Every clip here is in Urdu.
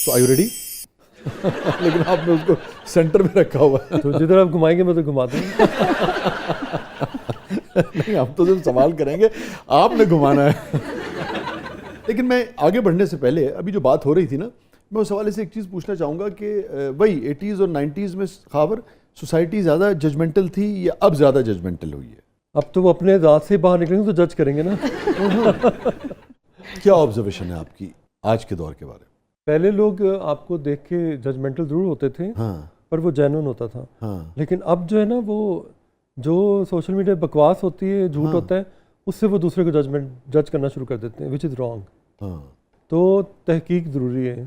So are you ready? لیکن آپ نے اس کو سینٹر میں رکھا ہوا ہے. تو جدھر آپ گھمائیں گے میں تو گھما دوں گا. نہیں ہم تو صرف سوال کریں گے, آپ نے گھمانا ہے. لیکن میں آگے بڑھنے سے پہلے ابھی جو بات ہو رہی تھی نا, میں اس حوالے سے ایک چیز پوچھنا چاہوں گا کہ وہی 80s اور 90s میں خاور سوسائٹی زیادہ ججمنٹل تھی یا اب زیادہ ججمنٹل ہوئی ہے؟ اب تو وہ اپنے ذات سے باہر نکلیں گے تو جج کریں گے نا. کیا آبزرویشن ہے آپ کی آج کے دور کے بارے میں؟ پہلے لوگ آپ کو دیکھ کے ججمنٹل ضرور ہوتے تھے, ہاں پر وہ جینون ہوتا تھا. ہاں لیکن اب جو ہے نا, وہ جو سوشل میڈیا بکواس ہوتی ہے, جھوٹ ہوتا ہے, اس سے وہ دوسرے کو جج کرنا شروع کر دیتے ہیں, وچ از رانگ. ہاں تو تحقیق ضروری ہے,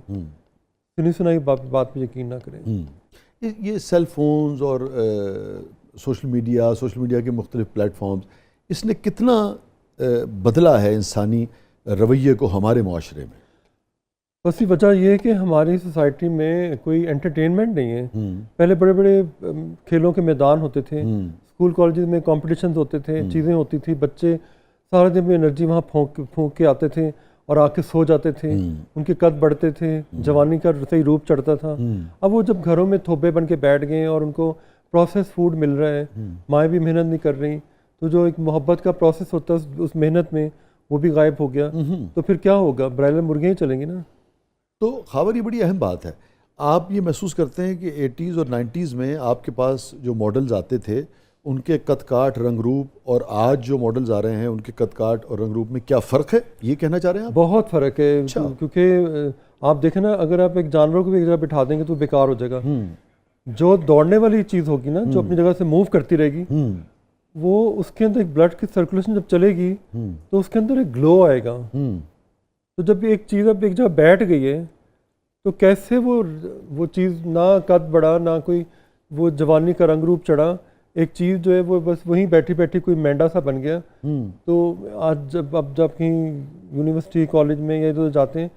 سنی سنائی بات پہ یقین نہ کریں. یہ سیل فونز اور سوشل میڈیا کے مختلف پلیٹ فارمز, اس نے کتنا بدلا ہے انسانی رویے کو ہمارے معاشرے میں؟ بس وجہ یہ ہے کہ ہماری سوسائٹی میں کوئی انٹرٹینمنٹ نہیں ہے. پہلے بڑے بڑے کھیلوں کے میدان ہوتے تھے, اسکول کالجز میں کمپٹیشنز ہوتے تھے, چیزیں ہوتی تھی, بچے سارے دن میں انرجی وہاں پھونک کے آتے تھے اور آ کے سو جاتے تھے, ان کے قد بڑھتے تھے, جوانی کا صحیح روپ چڑھتا تھا. اب وہ جب گھروں میں تھوبے بن کے بیٹھ گئے اور ان کو پروسیس فوڈ مل رہا ہے, مائیں بھی محنت نہیں کر رہی, تو جو ایک محبت کا پروسیس ہوتا ہے اس محنت میں وہ بھی غائب ہو گیا. تو پھر کیا ہوگا, برائلر مرغیاں ہی چلیں گی نا. تو خاور یہ بڑی اہم بات ہے. آپ یہ محسوس کرتے ہیں کہ 80s اور 90s میں آپ کے پاس جو ماڈلز آتے تھے ان کے قد کاٹ رنگ روپ اور آج جو ماڈلز آ رہے ہیں ان کے قد کاٹ اور رنگ روپ میں کیا فرق ہے, یہ کہنا چاہ رہے ہیں آپ؟ بہت فرق ہے. کیونکہ آپ دیکھیں نا, اگر آپ ایک جانور کو بھی ایک جگہ بٹھا دیں گے تو بیکار ہو جائے گا. جو دوڑنے والی چیز ہوگی نا, جو اپنی جگہ سے موو کرتی رہے گی, وہ اس کے اندر ایک بلڈ کی سرکولیشن جب چلے گی تو اس کے اندر ایک گلو آئے گا. تو جب ایک چیز اب ایک جگہ بیٹھ گئی ہے تو کیسے وہ چیز نہ قد بڑھا نہ کوئی وہ جوانی کا رنگ روپ چڑھا, ایک چیز جو ہے وہ بس وہیں بیٹھی بیٹھی کوئی مینڈا سا بن گیا. تو آج جب کہیں یونیورسٹی کالج میں یا ادھر جاتے ہیں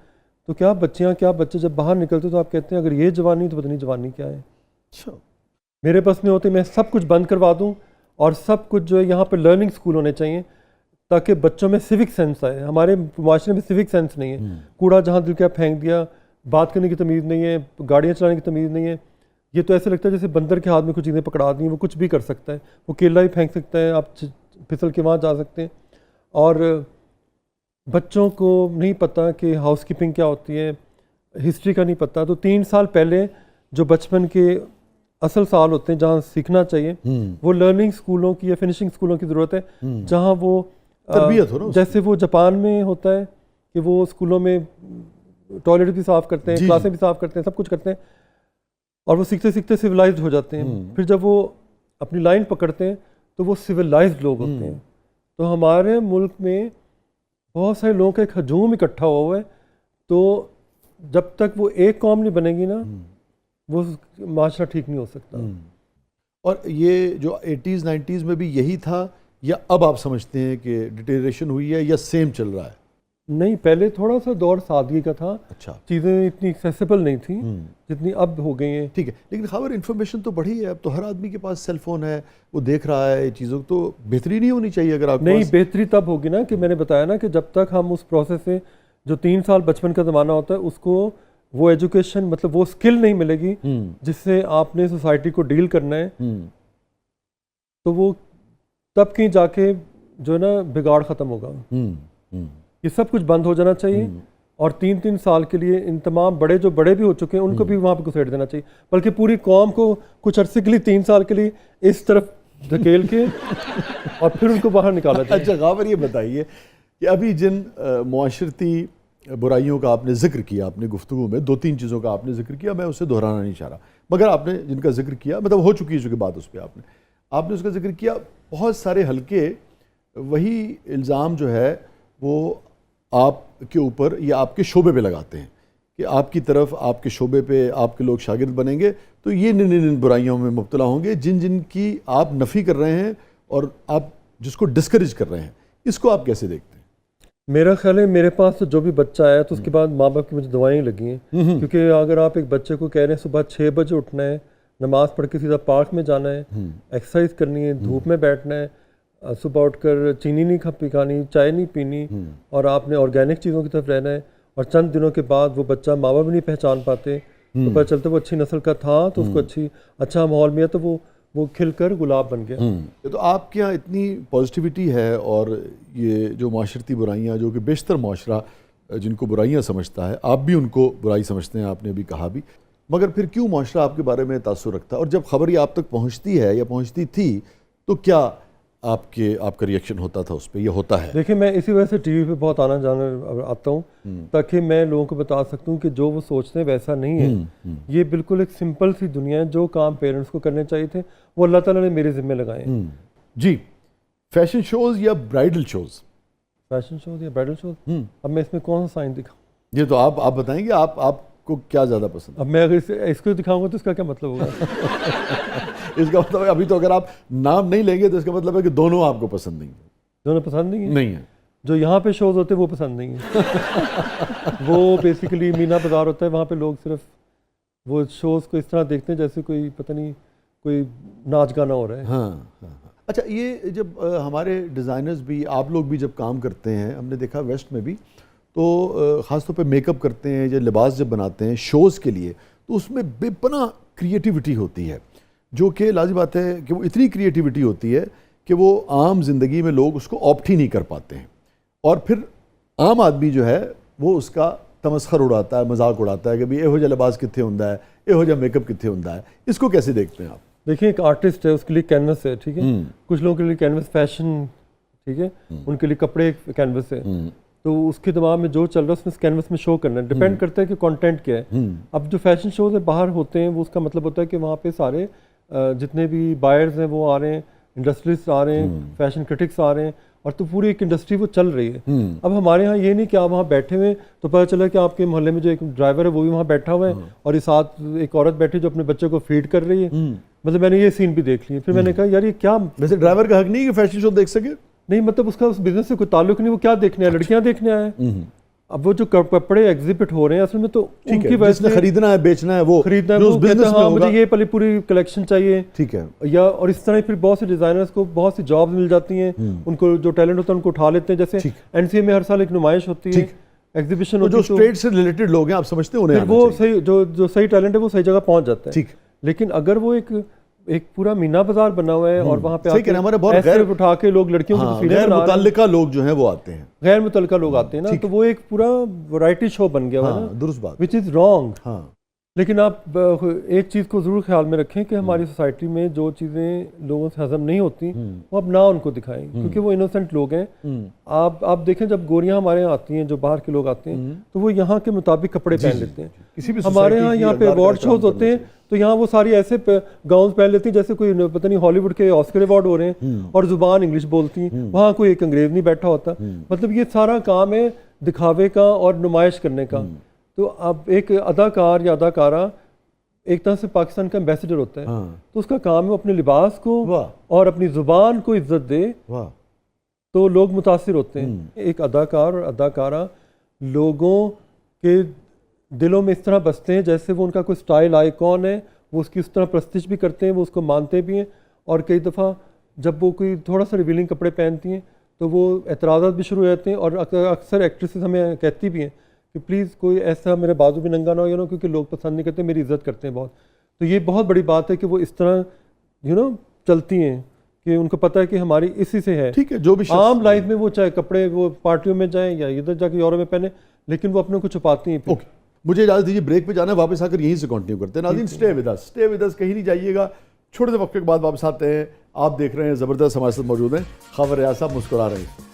تو کیا بچیاں کیا بچے جب باہر نکلتے تو آپ کہتے ہیں اگر یہ جوانی تو پتہ نہیں جوانی کیا ہے. میرے بس میں ہوتے میں سب کچھ بند کروا دوں اور سب کچھ جو ہے یہاں پہ لرننگ اسکول ہونے چاہیے تاکہ بچوں میں سیوک سینس آئے. ہمارے معاشرے میں سیوک سینس نہیں ہے. کوڑا جہاں دل کیا پھینک دیا, بات کرنے کی تمیز نہیں ہے, گاڑیاں چلانے کی تمیز نہیں ہے. یہ تو ایسے لگتا ہے جیسے بندر کے ہاتھ میں کچھ چیزیں پکڑا دیں, وہ کچھ بھی کر سکتا ہے, وہ کیلا بھی پھینک سکتا ہے, آپ پھسل کے وہاں جا سکتے ہیں. اور بچوں کو نہیں پتہ کہ ہاؤس کیپنگ کیا ہوتی ہے, ہسٹری کا نہیں پتہ. تو 3 سال پہلے جو بچپن کے اصل سال ہوتے ہیں جہاں سیکھنا چاہیے, وہ لرننگ اسکولوں کی یا فنشنگ اسکولوں کی ضرورت ہے, جہاں وہ تربیت ہو نا. جیسے وہ جاپان میں ہوتا ہے کہ وہ اسکولوں میں ٹوائلٹ بھی صاف کرتے ہیں, کلاسیں بھی صاف کرتے ہیں, سب کچھ کرتے ہیں, اور وہ سیکھتے سیکھتے سویلائزڈ ہو جاتے ہیں. پھر جب وہ اپنی لائن پکڑتے ہیں تو وہ سویلائزڈ لوگ ہوتے ہیں. تو ہمارے ملک میں بہت سارے لوگوں کا ایک ہجوم اکٹھا ہوا ہے. تو جب تک وہ ایک قوم نہیں بنے گی نا, وہ معاشرہ ٹھیک نہیں ہو سکتا. اور یہ جو 80s 90s میں بھی یہی تھا یا اب آپ سمجھتے ہیں کہ ڈیٹیریشن ہوئی ہے یا سیم چل رہا ہے؟ نہیں, پہلے تھوڑا سا دور سادگی کا تھا. اچھا, چیزیں اتنی ایکسیسیبل نہیں تھیں جتنی اب ہو گئی ہیں. ٹھیک ہے, لیکن خبر انفارمیشن تو بڑھی ہے, اب تو ہر آدمی کے پاس سیل فون ہے, وہ دیکھ رہا ہے چیزوں. تو بہتری نہیں ہونی چاہیے اگر آپ نہیں, بہتری تب ہوگی نا کہ میں نے بتایا نا کہ جب تک ہم اس پروسیس سے جو 3 سال بچپن کا زمانہ ہوتا ہے اس کو وہ ایجوکیشن مطلب وہ اسکل نہیں ملے گی جس سے آپ نے سوسائٹی کو ڈیل کرنا ہے, تو وہ تب کہیں جا کے جو ہے نا بگاڑ ختم ہوگا. یہ سب کچھ بند ہو جانا چاہیے, اور 3 سال کے لیے ان تمام بڑے جو بڑے بھی ہو چکے ہیں ان کو بھی وہاں پہ گھسیٹ دینا چاہیے, بلکہ پوری قوم کو کچھ عرصے کے لیے 3 سال کے لیے اس طرف دھکیل کے اور پھر ان کو باہر نکالا چاہیے. اچھا غابر, یہ بتائیے کہ ابھی جن معاشرتی برائیوں کا آپ نے ذکر کیا اپنی گفتگو میں, 2-3 چیزوں کا آپ نے ذکر کیا, میں اسے دہرانا نہیں چاہ رہا, مگر آپ نے جن کا ذکر کیا مطلب ہو چکی ہے چونکہ بات اس پہ آپ نے اس کا ذکر کیا. بہت سارے حلقے وہی الزام جو ہے وہ آپ کے اوپر یا آپ کے شعبے پہ لگاتے ہیں کہ آپ کی طرف آپ کے شعبے پہ آپ کے لوگ شاگرد بنیں گے تو یہ نن برائیوں میں مبتلا ہوں گے جن کی آپ نفی کر رہے ہیں اور آپ جس کو ڈسکریج کر رہے ہیں. اس کو آپ کیسے دیکھتے ہیں؟ میرا خیال ہے میرے پاس تو جو بھی بچہ آیا تو اس کے بعد ماں باپ کی مجھے دعائیں لگی ہیں, کیونکہ اگر آپ ایک بچے کو کہہ رہے ہیں صبح 6 بجے اٹھنا ہے, نماز پڑھ کے سیدھا پارک میں جانا ہے, ایکسرسائز کرنی ہے, دھوپ میں بیٹھنا ہے, صبح اٹھ کر چینی نہیں کھانی, چائے نہیں پینی, اور آپ نے آرگینک چیزوں کی طرف رہنا ہے, اور چند دنوں کے بعد وہ بچہ ماں باپ بھی نہیں پہچان پاتے، تو پتہ چلتا وہ اچھی نسل کا تھا تو اس کو اچھا ماحول ملا تو وہ کھل کر گلاب بن گیا۔ تو آپ کے یہاں اتنی پازیٹیوٹی ہے، اور یہ جو معاشرتی برائیاں جو کہ بیشتر معاشرہ جن کو برائیاں سمجھتا ہے، آپ بھی ان کو برائی سمجھتے ہیں، آپ نے بھی کہا بھی، مگر پھر کیوں معاشرہ آپ کے بارے میں تاثر رکھتا ہے؟ اور جب خبر یہ آپ تک پہنچتی ہے یا پہنچتی تھی تو کیا آپ کا ریئیکشن ہوتا تھا اس پہ، یہ ہوتا ہے؟ دیکھیں میں اسی وجہ سے ٹی وی پہ بہت آتا ہوں تاکہ میں لوگوں کو بتا سکتا ہوں کہ جو وہ سوچتے ہیں ویسا نہیں ہے۔ یہ بالکل ایک سمپل سی دنیا ہے، جو کام پیرنٹس کو کرنے چاہیے تھے وہ اللہ تعالیٰ نے میرے ذمہ لگائے ہیں۔ جی، فیشن شوز یا برائڈل شوز؟ فیشن شوز یا برائڈل شوز، اب میں اس میں کون سا سائن دکھاؤں؟ یہ تو آپ بتائیں گے، آپ کو کیا زیادہ پسند؟ اب میں اگر اس کو دکھاؤں گا تو اس کا کیا مطلب ہوگا؟ اس کا مطلب ہے ابھی تو اگر آپ نام نہیں لیں گے تو اس کا مطلب ہے کہ دونوں آپ کو پسند نہیں ہیں۔ دونوں پسند نہیں ہیں؟ نہیں ہے۔ جو یہاں پہ شوز ہوتے ہیں وہ پسند نہیں ہیں۔ وہ بیسیکلی مینا بازار ہوتا ہے، وہاں پہ لوگ صرف وہ شوز کو اس طرح دیکھتے ہیں جیسے کوئی پتہ نہیں کوئی ناچ گانا ہو رہا ہے۔ ہاں۔ اچھا، یہ جب ہمارے ڈیزائنرز بھی، آپ لوگ بھی جب کام کرتے ہیں، ہم نے دیکھا ویسٹ میں بھی، تو خاص طور پہ میک اپ کرتے ہیں یا لباس جب بناتے ہیں شوز کے لیے، تو اس میں بے پناہ کریٹیوٹی ہوتی ہے، جو کہ لازمی بات ہے کہ وہ اتنی کریٹیوٹی ہوتی ہے کہ وہ عام زندگی میں لوگ اس کو آپٹ ہی نہیں کر پاتے ہیں، اور پھر عام آدمی جو ہے وہ اس کا تمسخر اڑاتا ہے، مذاق اڑاتا ہے کہ بھئی یہو جہا لباس کتنے ہوندا ہے، یہو جہا میک اپ کتنے ہوندا ہے۔ اس کو کیسے دیکھتے ہیں آپ؟ دیکھیں ایک آرٹسٹ ہے، اس کے لیے کینوس ہے، ٹھیک ہے، کچھ لوگوں کے لیے کینوس فیشن، ٹھیک ہے، ان کے لیے کپڑے کینوس ہے، تو اس کے دماغ میں جو چل رہا ہے اس میں کینوس میں شو کرنا ہے، ڈیپینڈ کرتا ہے کہ کانٹینٹ کیا ہے۔ اب جو فیشن شوز باہر ہوتے ہیں وہ اس کا مطلب ہوتا ہے کہ وہاں پہ سارے جتنے بھی بائرز ہیں وہ آ رہے ہیں، انڈسٹریز آ رہے ہیں، فیشن کرٹکس آ رہے ہیں، اور تو پوری ایک انڈسٹری وہ چل رہی ہے۔ اب ہمارے ہاں یہ نہیں کہ آپ وہاں بیٹھے ہوئے تو پتہ چلا کہ آپ کے محلے میں جو ایک ڈرائیور ہے وہ بھی وہاں بیٹھا ہوا ہے اور اس ساتھ ایک عورت بیٹھی جو اپنے بچے کو فیڈ کر رہی ہے۔ مطلب میں نے یہ سین بھی دیکھ لیے، پھر میں نے کہا یار یہ کیا، ویسے ڈرائیور کا حق نہیں کہ فیشن شو دیکھ سکے؟ نہیں مطلب اس کا اس بزنس سے کوئی تعلق نہیں، وہ کیا دیکھنے آیا، لڑکیاں دیکھنے آیا ہے۔ اب وہ جو کپڑے ایگزیبٹ ہو رہے ہیں اصل میں تو ان کی وجہ سے خریدنا ہے، بیچنا ہے، وہ خریدنا ہے، وہ کہتا ہے ہاں مجھے یہ پوری کلیکشن چاہیے، ٹھیک ہے، یا اور اس طرح پھر بہت سے ڈیزائنرز کو بہت سی جابز مل جاتی ہیں، ان کو جو ٹیلنٹ ہوتا ہے ان کو اٹھا لیتے ہیں، جیسے این سی اے میں ہر سال ایک نمائش ہوتی ہے، ایگزیبیشن ہوتی ہے، جو اسٹریٹ سے ریلیٹڈ لوگ ہیں آپ سمجھتے ہیں انہیں وہ صحیح جو صحیح ٹیلنٹ ہے وہ صحیح جگہ پہنچ جاتا ہے۔ ٹھیک، لیکن اگر وہ ایک پورا مینا بازار بنا ہوا ہے اور وہاں پہ ایسے اٹھا کے لوگ لڑکیوں کی تصویریں غیر متعلقہ لوگ جو ہیں وہ آتے ہیں، غیر متعلقہ لوگ آتے ہیں نا، تو وہ ایک پورا ورائٹی شو بن گیا ہوا ہے نا، درست بات، وچ از رانگ۔ ہاں، لیکن آپ ایک چیز کو ضرور خیال میں رکھیں کہ ہماری سوسائٹی میں جو چیزیں لوگوں سے ہضم نہیں ہوتی وہ اب نہ ان کو دکھائیں، کیونکہ وہ انوسنٹ لوگ ہیں۔ آپ دیکھیں جب گوریاں ہمارے یہاں آتی ہیں، جو باہر کے لوگ آتے ہیں تو وہ یہاں کے مطابق کپڑے پہن لیتے ہیں۔ ہمارے یہاں پہ ایوارڈ شوز ہوتے ہیں تو یہاں وہ ساری ایسے گاؤنز پہن لیتی ہیں جیسے کوئی پتہ نہیں ہالی ووڈ کے آسکر ایوارڈ ہو رہے ہیں، اور زبان انگلش بولتی ہیں، وہاں کوئی ایک انگریز نہیں بیٹھا ہوتا۔ مطلب یہ سارا کام ہے دکھاوے کا اور نمائش کرنے کا۔ تو اب ایک اداکار یا اداکارہ ایک طرح سے پاکستان کا ایمبیسڈر ہوتا ہے، تو اس کا کام ہے اپنے لباس کو اور اپنی زبان کو عزت دے، تو لوگ متاثر ہوتے ہیں۔ ایک اداکار اور اداکارہ لوگوں کے دلوں میں اس طرح بستے ہیں جیسے وہ ان کا کوئی سٹائل آئیکن ہے، وہ اس کی اس طرح پرستش بھی کرتے ہیں، وہ اس کو مانتے بھی ہیں، اور کئی دفعہ جب وہ کوئی تھوڑا سا ریویلنگ کپڑے پہنتی ہیں تو وہ اعتراضات بھی شروع ہو جاتے ہیں، اور اکثر ایکٹریسز ہمیں کہتی بھی ہیں کہ پلیز کوئی ایسا میرے بازو بھی ننگا نہ ہو، کیونکہ لوگ پسند نہیں کرتے، میری عزت کرتے ہیں بہت۔ تو یہ بہت بڑی بات ہے کہ وہ اس طرح چلتی ہیں کہ ان کو پتہ ہے کہ ہماری اسی سے ہے۔ ٹھیک ہے، جو بھی عام لائف میں وہ چاہے کپڑے وہ پارٹیوں میں جائیں یا ادھر جا کے یورپ میں پہنے، لیکن وہ اپنے کو چھپاتی ہیں۔ اوکے، مجھے اجازت دیجیے، بریک پہ جانا ہے، واپس آ کر یہیں سے کنٹینیو کرتے ہیں۔ ناظرین اسٹے ود اس، کہیں نہیں جائیے گا، چھوٹے سے وقفے کے بعد واپس آتے ہیں۔ آپ دیکھ رہے ہیں زبردست، ہمارے ساتھ موجود ہیں خاور ریاض صاحب، مسکرا رہے ہیں۔